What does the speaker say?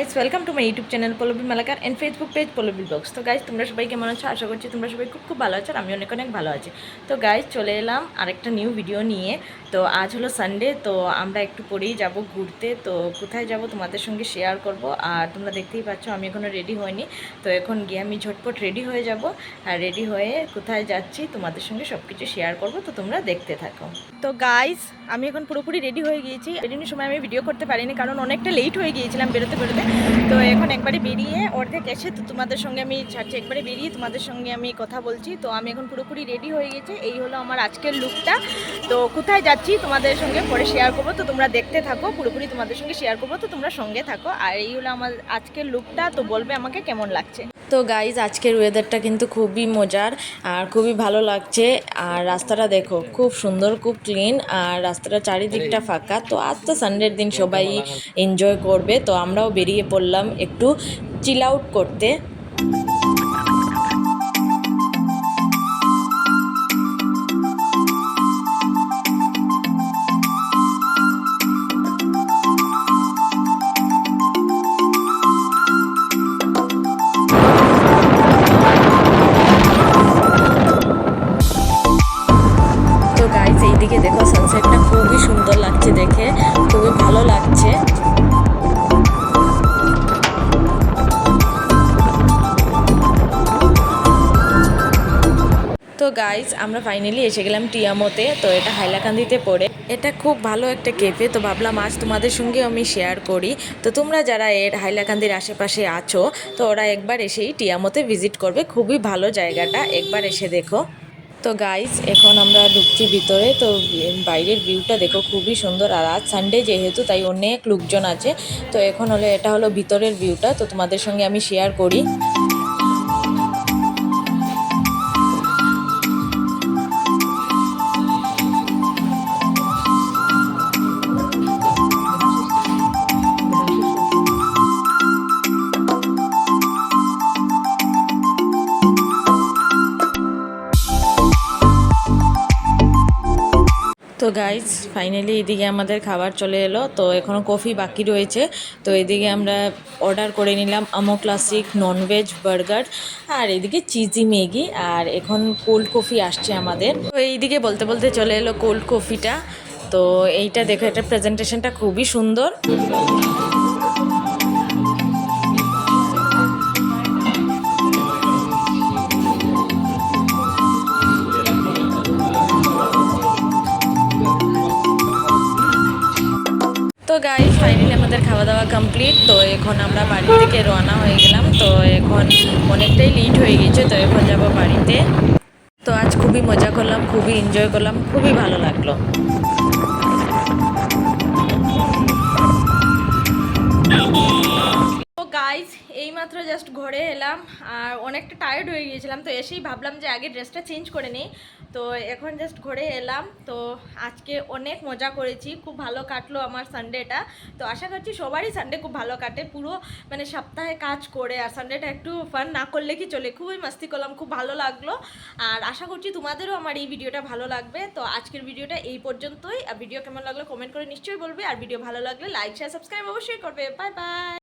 Guys, welcome to my YouTube channel Pallabi Malakar and Facebook page Pallabi blogs. তো guys, তোমরা সবাই কেমন আছো? আশা করছি তোমরা সবাই খুব ভালো আছো। আমি অনেক ভালো আছি। তো গাইস, চলে এলাম আরেকটা নিউ ভিডিও নিয়ে। তো আজ হলো সানডে, তো আমরা একটু পরেই যাব ঘুরতে। তো কোথায় যাব তোমাদের সঙ্গে শেয়ার করব। আর তোমরা দেখতেই পাচ্ছ আমি এখনও রেডি হইনি। তো এখন গিয়ে আমি ঝটপট রেডি হয়ে যাব। আর রেডি হয়ে কোথায় যাচ্ছি তোমাদের সঙ্গে সব কিছু শেয়ার করব। তো তোমরা দেখতে থাকো। তো গাইস, আমি এখন পুরোপুরি রেডি হয়ে গিয়েছি। বেরোনোর সময় আমি ভিডিও করতে পারিনি, কারণ অনেকটা লেট হয়ে গিয়েছিলাম বেরোতে। তো এখন একবারে বেরিয়ে অর্ধেক এসে তো তোমাদের সঙ্গে আমি ছাড়ছি, একবারে বেরিয়ে তোমাদের সঙ্গে আমি কথা বলছি। তো আমি এখন পুরোপুরি রেডি হয়ে গেছি। এই হলো আমার আজকের লুকটা। তো কোথায় যাচ্ছি তোমাদের সঙ্গে পরে শেয়ার করবো। তো তোমরা দেখতে থাকো, পুরোপুরি তোমাদের সঙ্গে শেয়ার করবো। তো তোমরা সঙ্গে থাকো। আর এই হলো আমার আজকের লুকটা। তো বলবে আমাকে কেমন লাগছে। তো গাইজ, আজকের ওয়েদারটা কিন্তু খুবই মজার আর খুবই ভালো লাগছে। আর রাস্তাটা দেখো, খুব সুন্দর, খুব ক্লিন। আর রাস্তাটা চারিদিকটা ফাঁকা। তো আজ তো সানডের দিন, সবাই এনজয় করবে। তো আমরাও বেরিয়ে পড়লাম একটু চিল আউট করতে। তো গাইজ, এইদিকে দেখো, সানসেটটা খুবই সুন্দর লাগছে দেখে, খুবই ভালো লাগছে। তো গাইজ, আমরা ফাইনালি এসে গেলাম টিয়ামোতে। তো এটা হাইলাকান্দিতে পড়ে। এটা খুব ভালো একটা কেফে। তো ভাবলাম আজ তোমাদের সঙ্গে আমি শেয়ার করি। তো তোমরা যারা এর হাইলাকান্দির আশেপাশে আছো, তো ওরা একবার এসেই টিয়ামোতে ভিজিট করবে। খুবই ভালো জায়গাটা, একবার এসে দেখো। তো গাইস, এখন আমরা ঢুকছি ভিতরে। তো বাইরের ভিউটা দেখো, খুবই সুন্দর। আর আজ সানডে যেহেতু, তাই অনেক লোকজন আছে। তো এখন হলো, এটা হলো ভিতরের ভিউটা। তো তোমাদের সঙ্গে আমি শেয়ার করি। তো গাইজ, ফাইনালি এদিকে আমাদের খাবার চলে এলো। তো এখনও কফি বাকি রয়েছে। তো এদিকে আমরা অর্ডার করে নিলাম আমো ক্লাসিক ননভেজ বার্গার, আর এদিকে চিজি ম্যাগি, আর এখন কোল্ড কফি আসছে আমাদের। তো এইদিকে বলতে বলতে চলে এলো কোল্ড কফিটা। তো এইটা দেখো, এটা প্রেজেন্টেশনটা খুবই সুন্দর। তো গাইস, ফাইনালি আমাদের খাওয়া দাওয়া কমপ্লিট। তো এখন আমরা বাড়ি থেকে রওনা হয়ে গেলাম। তো এখন অনেকটাই লেট হয়ে গেছে। তো এখন যাব বাড়িতে। তো আজ খুবই মজা করলাম, খুবই এনজয় করলাম, খুবই ভালো লাগলো। তো গাইজ, এইমাত্র জাস্ট ঘরে এলাম আর অনেকটা টায়ার্ড হয়ে গিয়েছিলাম। তো এসেই ভাবলাম যে আগে ড্রেসটা চেঞ্জ করে নিই। তো এখন জাস্ট ঘরে এলাম। তো আজকে অনেক মজা করেছি, খুব ভালো কাটলো আমার সানডেটা। তো আশা করছি সবারই সানডে খুব ভালো কাটে। পুরো মানে সপ্তাহে কাজ করে আর সানডেটা একটু ফান না করলে কি চলে। খুবই মাস্তি করলাম, খুব ভালো লাগলো। আর আশা করছি তোমাদেরও আমার এই ভিডিওটা ভালো লাগবে। তো আজকের ভিডিওটা এই পর্যন্তই। আর ভিডিও কেমন লাগলো কমেন্ট করে নিশ্চয়ই বলবে। আর ভিডিও ভালো লাগলে লাইক শেয়ার সাবস্ক্রাইব অবশ্যই করবে। Bye bye.